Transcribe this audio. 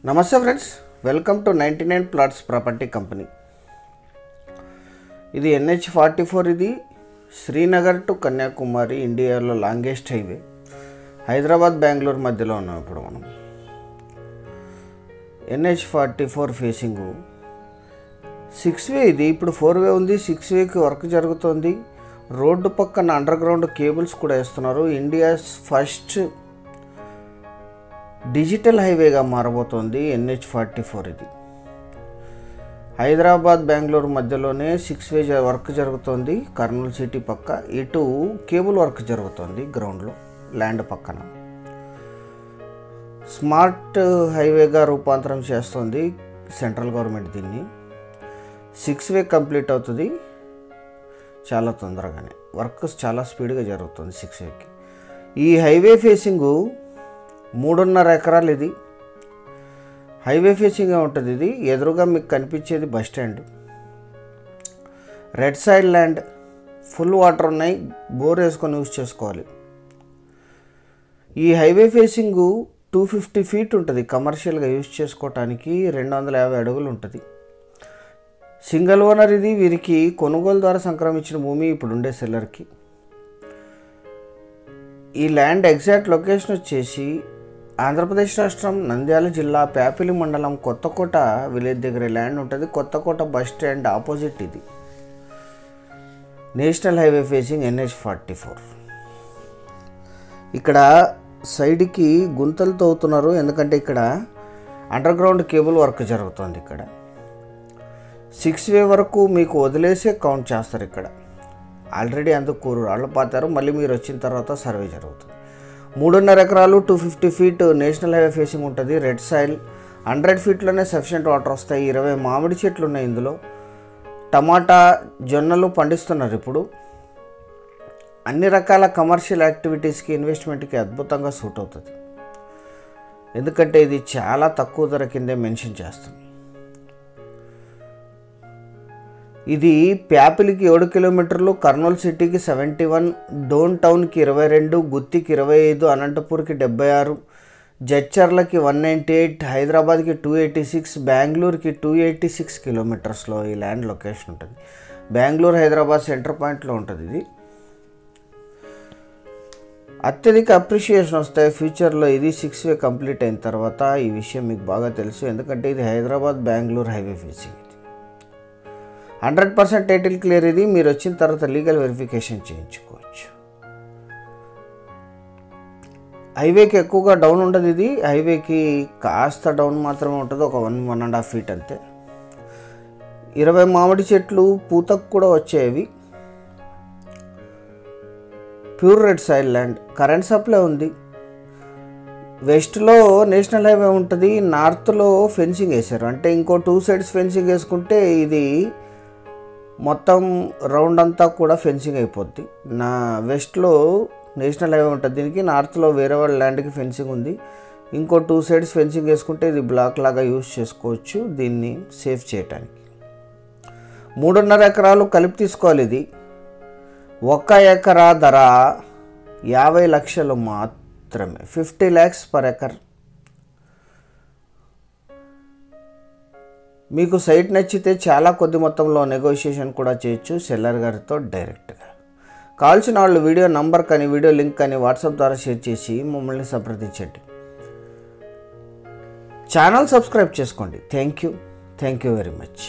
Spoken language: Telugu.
నమస్తే friends, welcome to 99 plots property company. ఇది NH44. ఇది శ్రీనగర్ టు కన్యాకుమారి, ఇండియాలో లాంగెస్ట్ హైవే. హైదరాబాద్ బెంగళూరు మధ్యలో ఉన్నాం ఇప్పుడు మనం. NH44 facing 6-వే. ఇది ఇప్పుడు 4-వే ఉంది. 6-వేకి వర్క్ జరుగుతుంది. రోడ్డు పక్కన అండర్ గ్రౌండ్ కేబుల్స్ కూడా వేస్తున్నారు. ఇండియాస్ ఫస్ట్ డిజిటల్ హైవేగా మారబోతోంది NH44. ఇది హైదరాబాద్ బెంగళూరు మధ్యలోనే 6-వే వర్క్ జరుగుతోంది. కర్నూలు సిటీ పక్క ఇటు కేబుల్ వర్క్ జరుగుతుంది గ్రౌండ్లో, ల్యాండ్ పక్కన. స్మార్ట్ హైవేగా రూపాంతరం చేస్తుంది సెంట్రల్ గవర్నమెంట్ దీన్ని. 6-వే కంప్లీట్ అవుతుంది చాలా తొందరగానే. వర్క్ చాలా స్పీడ్గా జరుగుతుంది 6-వేకి. ఈ హైవే ఫేసింగు 3.5 ఎకరాలు. ఇది హైవే ఫేసింగ్గా ఉంటుంది. ఇది ఎదురుగా మీకు కనిపించేది bus stand. Red side land, full water ఉన్నాయి. బోర్ వేసుకొని యూజ్ చేసుకోవాలి. ఈ హైవే ఫేసింగు 250 ఫీట్ ఉంటుంది. కమర్షియల్గా యూజ్ చేసుకోవటానికి 250 అడుగులు ఉంటుంది. సింగిల్ ఓనర్ ఇది. వీరికి కొనుగోలు ద్వారా సంక్రమించిన భూమి ఇప్పుడు ఉండే సెల్లర్కి. ఈ ల్యాండ్ ఎగ్జాక్ట్ లొకేషన్ వచ్చేసి ఆంధ్రప్రదేశ్ రాష్ట్రం నంద్యాల జిల్లా ప్యాపిలి మండలం కొత్తకోట విలేజ్ దగ్గర ల్యాండ్ ఉంటుంది. కొత్తకోట బస్ స్టాండ్ ఆపోజిట్ ఇది. National highway facing NH44. ఇక్కడ సైడ్కి గుంతలు తవ్వుతున్నారు, ఎందుకంటే ఇక్కడ అండర్ గ్రౌండ్ కేబుల్ వర్క్ జరుగుతుంది. ఇక్కడ 6-వే వరకు మీకు వదిలేసే కౌంట్ చేస్తారు. ఇక్కడ ఆల్రెడీ అందుకు రాళ్ళు పాతారు. మళ్ళీ మీరు వచ్చిన తర్వాత సర్వే జరుగుతుంది. 3.5 ఎకరాలు, 250 ఫీట్ నేషనల్ హైవే ఫేసింగ్ ఉంటుంది. రెడ్ సాయిల్, 100 ఫీట్లోనే సఫిషియెంట్ వాటర్ వస్తాయి. 20 మామిడి చెట్లు ఉన్నాయి ఇందులో. టమాటా, జొన్నలు పండిస్తున్నారు ఇప్పుడు. అన్ని రకాల కమర్షియల్ యాక్టివిటీస్కి, ఇన్వెస్ట్మెంట్కి అద్భుతంగా సూట్ అవుతుంది. ఎందుకంటే ఇది చాలా తక్కువ ధర కిందే మెన్షన్ చేస్తుంది. ఇది ప్యాపిలికి 7 కిలోమీటర్లు, కర్నూలు సిటీకి 71, డోన్ టౌన్కి 22, గుత్తికి 25, అనంతపూర్కి 76, జడ్చర్లకి 198, హైదరాబాద్కి 286, బెంగళూరుకి 286 కిలోమీటర్స్లో ఈ ల్యాండ్ లొకేషన్ ఉంటుంది. బెంగళూరు హైదరాబాద్ సెంటర్ పాయింట్లో ఉంటుంది. ఇది అత్యధిక అప్రిషియేషన్ వస్తాయి ఫ్యూచర్లో. ఇది 6-వే కంప్లీట్ అయిన తర్వాత. ఈ విషయం మీకు బాగా తెలుసు, ఎందుకంటే ఇది Hyderabad Bengaluru highway facing. 100% title clear. ఇది మీరు వచ్చిన తర్వాత లీగల్ వెరిఫికేషన్ చేయించుకోవచ్చు. హైవేకి ఎక్కువగా డౌన్ ఉండదు. ఇది హైవేకి కాస్త డౌన్ మాత్రమే ఉంటుంది, ఒక 1.5 ఫీట్ అంతే. 20 మామిడి చెట్లు పూతకు కూడా వచ్చేవి. Pure red soil land. Current supply ఉంది. వెస్ట్లో నేషనల్ హైవే ఉంటుంది. నార్త్లో ఫెన్సింగ్ వేశారు. అంటే ఇంకో 2 సైడ్స్ ఫెన్సింగ్ వేసుకుంటే ఇది మొత్తం రౌండ్ అంతా కూడా ఫెన్సింగ్ అయిపోద్ది. వెస్ట్లో నేషనల్ హైవే ఉంటుంది దీనికి. నార్త్లో వేరే వాళ్ళ ల్యాండ్కి ఫెన్సింగ్ ఉంది. ఇంకో 2 సైడ్స్ ఫెన్సింగ్ వేసుకుంటే ఇది బ్లాక్ లాగా యూజ్ చేసుకోవచ్చు దీన్ని సేఫ్ చేయడానికి. 3.5 ఎకరాలు కలిపి తీసుకోవాలి. ఇది 1 ఎకరా ధర 50 లక్షలు మాత్రమే, 50 lakhs per acre. మీకు సైట్ నచ్చితే చాలా కొద్ది మొత్తంలో నెగోషియేషన్ కూడా చేయొచ్చు సెల్లర్ గారితో డైరెక్ట్గా. కావాల్సిన వాళ్ళు వీడియో నంబర్ కానీ వీడియో లింక్ కానీ వాట్సాప్ ద్వారా షేర్ చేసి మమ్మల్ని సంప్రదించండి. ఛానల్ సబ్స్క్రైబ్ చేసుకోండి. Thank you very much.